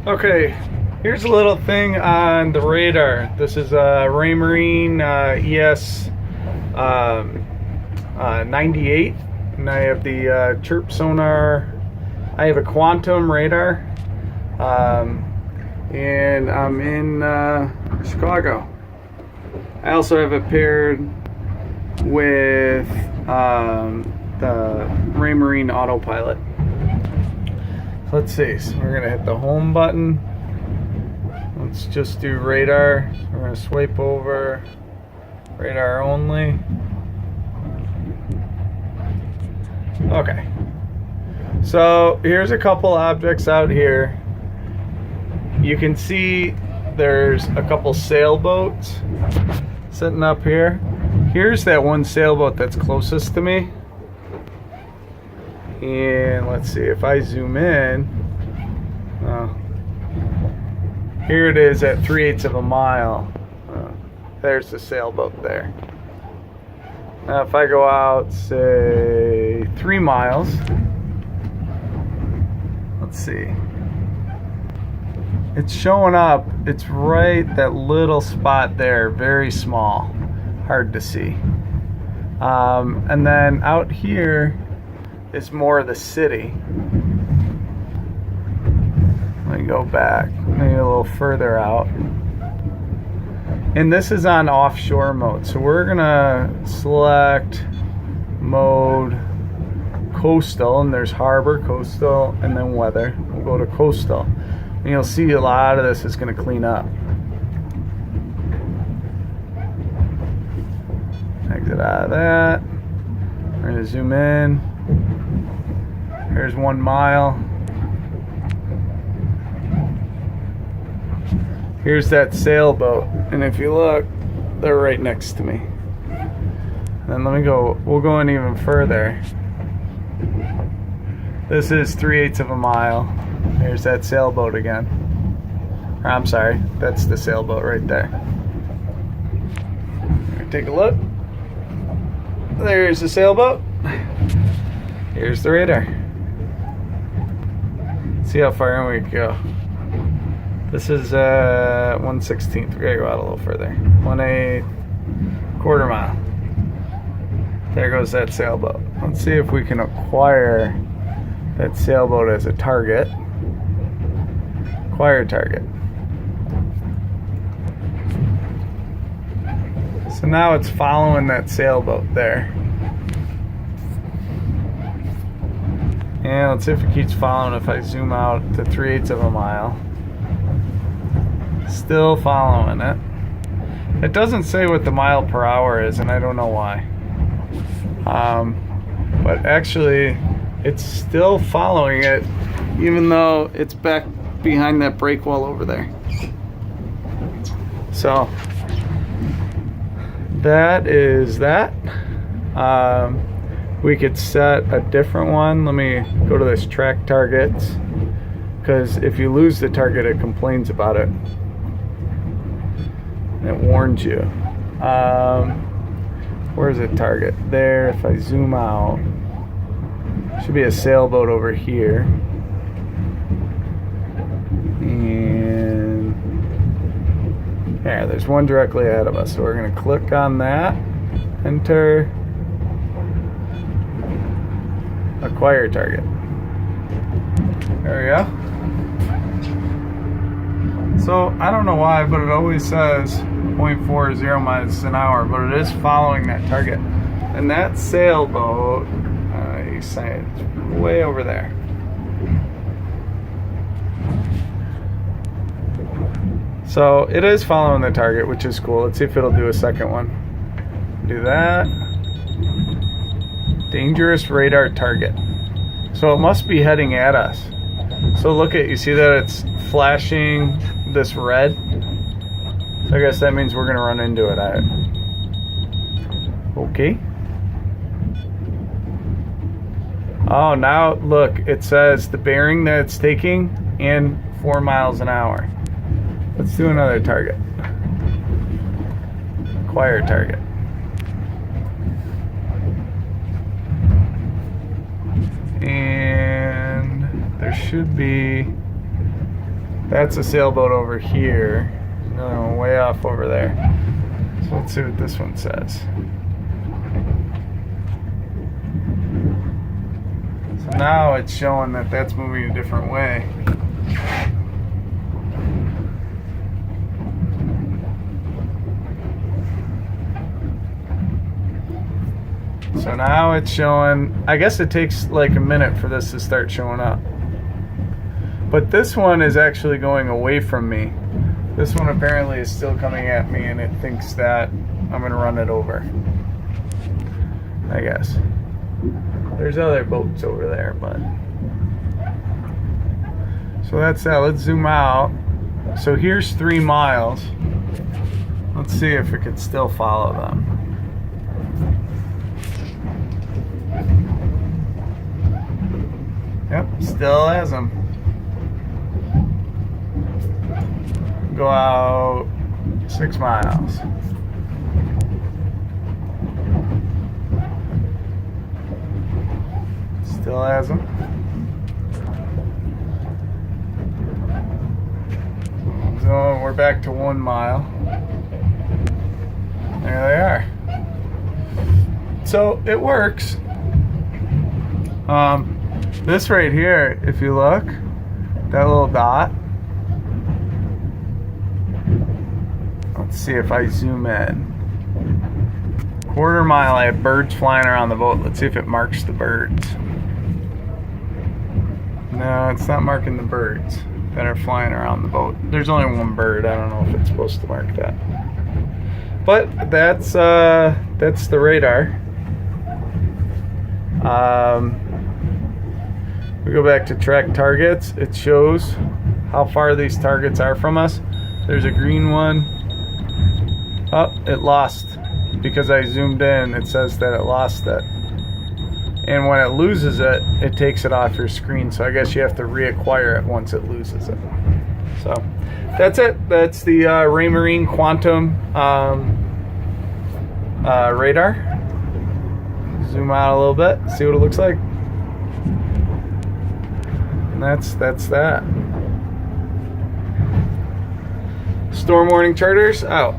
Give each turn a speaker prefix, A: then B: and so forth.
A: Okay, here's a little thing on the radar. This is a Raymarine ES 98, and I have the chirp sonar. I have a quantum radar, and I'm in Chicago. I also have it paired with the Raymarine autopilot. Let's see, so we're gonna hit the home button. Let's just do radar. We're gonna swipe over radar only. Okay, so here's a couple objects out here. You can see there's a couple sailboats sitting up here. Here's that one sailboat that's closest to me. And let's see, if I zoom in, here it is at 3/8 of a mile. There's the sailboat there. Now if I go out, say 3 miles, let's see, it's showing up, it's right that little spot there, very small, hard to see. And then out here is more of the city. Let me go back, maybe a little further out. And this is on offshore mode. So we're gonna select mode coastal, and there's harbor, coastal, and then weather. We'll go to coastal. And you'll see a lot of this is gonna clean up. Exit out of that. We're gonna zoom in. Here's 1 mile. Here's that sailboat, and if you look, they're right next to me. Then let me go, we'll go in even further. This is 3/8 of a mile. There's that sailboat again. Or, I'm sorry, that's the sailboat right there. Take a look. There's the sailboat. Here's the radar. See how far in we can go. This is 1/16. We gotta go out a little further. 1/8, quarter mile. There goes that sailboat. Let's see if we can acquire that sailboat as a target. Acquire target. So now it's following that sailboat there. And let's see if it keeps following. If I zoom out to 3/8 of a mile, still following it. It doesn't say what the mile per hour is, and I don't know why. But actually, it's still following it, even though it's back behind that break wall over there. So that is that. We could set a different one. Let me go to this track targets, because if you lose the target, it complains about it. It warns you. Where's the target? There. If I zoom out, should be a sailboat over here. And yeah, there's one directly ahead of us. So we're going to click on that, enter, acquire target. There we go. So I don't know why, but it always says 0.40 miles an hour, but it is following that target. And that sailboat, you say it's way over there. So it is following the target, which is cool. Let's see if it'll do a second one. Do that. Dangerous radar target. So it must be heading at us. So look at, you see that it's flashing this red? So I guess that means we're gonna run into it. Okay. Oh, now look, it says the bearing that it's taking and 4 miles an hour. Let's do another target. Acquire target. And there should be That's a sailboat over here. Another one way off over there. So let's see what this one says. So now it's showing that that's moving a different way. So now it's showing, I guess it takes like a minute for this to start showing up. But this one is actually going away from me. This one apparently is still coming at me and it thinks that I'm gonna run it over, I guess. There's other boats over there, but. So that's that, let's zoom out. So here's 3 miles. Let's see if it could still follow them. Yep, still has them. Go out 6 miles. Still has them. So we're back to 1 mile. There they are. So it works. This right here, if you look, that little dot. Let's see if I zoom in. 1/4 mile, I have birds flying around the boat. Let's see if it marks the birds. No, it's not marking the birds that are flying around the boat. There's only 1 bird. I don't know if it's supposed to mark that. But that's the radar. We go back to track targets. It shows how far these targets are from us. There's a green one. Oh, it lost. Because I zoomed in, it says that it lost it. And when it loses it, it takes it off your screen. So I guess you have to reacquire it once it loses it. So that's it. That's the Raymarine Quantum Radar. Zoom out a little bit, see what it looks like. And that's that. Storm warning charters out.